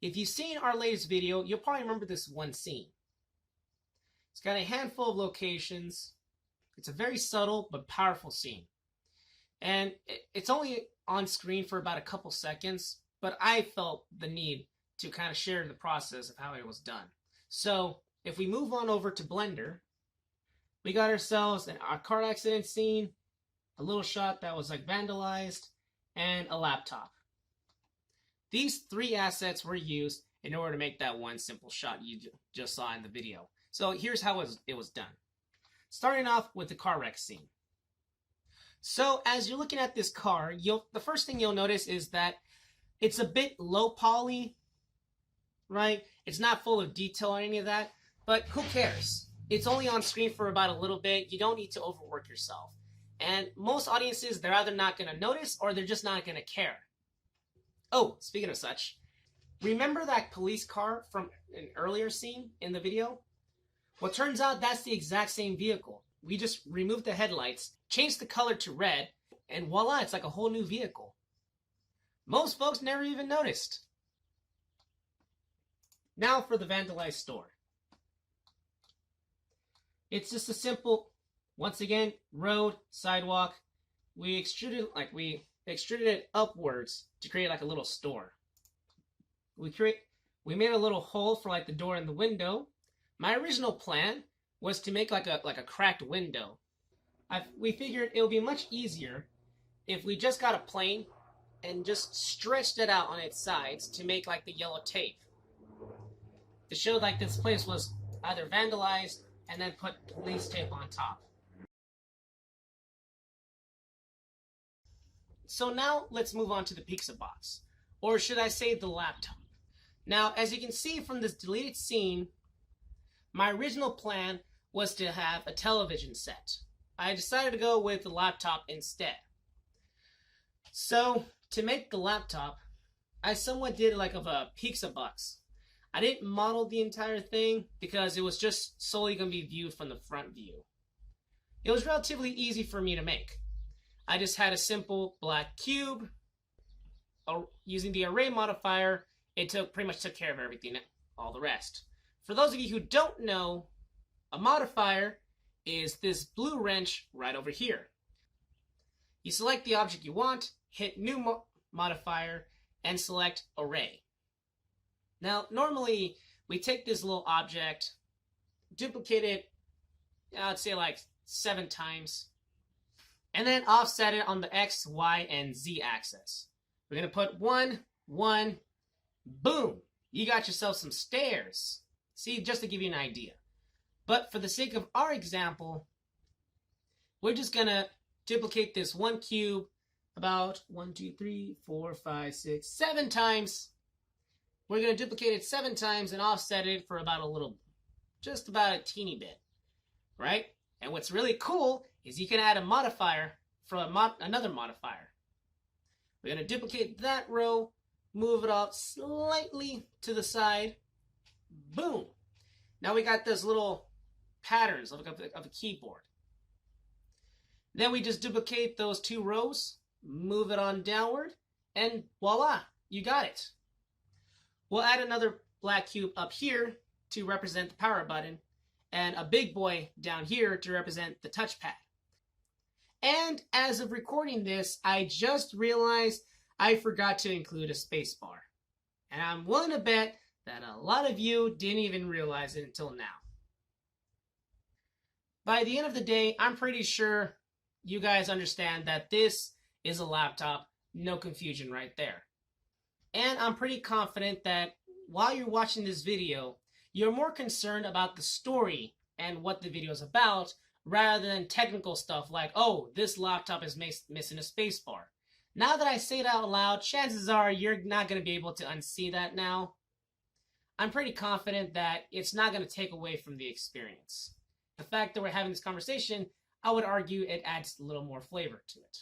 If you've seen our latest video, you'll probably remember this one scene. It's got a handful of locations. It's a very subtle but powerful scene. And it's only on screen for about a couple seconds, but I felt the need to kind of share the process of how it was done. So if we move on over to Blender, we got ourselves a car accident scene, a little shot that was like vandalized, and a laptop. These three assets were used in order to make that one simple shot you just saw in the video. So here's how it was done. Starting off with the car wreck scene. So as you're looking at this car, the first thing you'll notice is that it's a bit low poly, right? It's not full of detail or any of that, but who cares? It's only on screen for about a little bit. You don't need to overwork yourself. And most audiences, they're either not going to notice or they're just not going to care. Oh, speaking of such, remember that police car from an earlier scene in the video? Well, turns out that's the exact same vehicle. We just removed the headlights, changed the color to red, and voila, it's like a whole new vehicle. Most folks never even noticed. Now for the vandalized store. It's just a simple, once again, road, sidewalk. We extruded it upwards to create like a little store. We made a little hole for like the door and the window. My original plan was to make like a cracked window. We figured it would be much easier if we just got a plane and just stretched it out on its sides to make like the yellow tape. To show like this place was either vandalized and then put police tape on top. So now let's move on to the pizza box, or should I say the laptop. Now, as you can see from this deleted scene, my original plan was to have a television set. I decided to go with the laptop instead. So, to make the laptop, I somewhat did like of a pizza box. I didn't model the entire thing because it was just solely going to be viewed from the front view. It was relatively easy for me to make. I just had a simple black cube. Using the array modifier, it pretty much took care of everything, all the rest. For those of you who don't know, a modifier is this blue wrench right over here. You select the object you want, hit New Modifier, and select Array. Now, normally, we take this little object, duplicate it, I'd say like 7 times, and then offset it on the X, Y, and Z axis. We're going to put 1, 1, boom! You got yourself some stairs. See, just to give you an idea. But for the sake of our example, we're just going to duplicate this one cube about 1, 2, 3, 4, 5, 6, 7 times. We're going to duplicate it 7 times and offset it for about just about a teeny bit, right? And what's really cool is you can add a modifier from another modifier. We're going to duplicate that row, move it off slightly to the side, boom. Now we got those little patterns of a keyboard. Then we just duplicate those 2 rows, move it on downward, and voila, you got it. We'll add another black cube up here to represent the power button, and a big boy down here to represent the touchpad. And as of recording this, I just realized I forgot to include a spacebar. And I'm willing to bet that a lot of you didn't even realize it until now. By the end of the day, I'm pretty sure you guys understand that this is a laptop, no confusion right there. And I'm pretty confident that while you're watching this video, you're more concerned about the story and what the video is about rather than technical stuff like, oh, this laptop is missing a spacebar. Now that I say it out loud, chances are you're not going to be able to unsee that now. I'm pretty confident that it's not going to take away from the experience. The fact that we're having this conversation, I would argue it adds a little more flavor to it.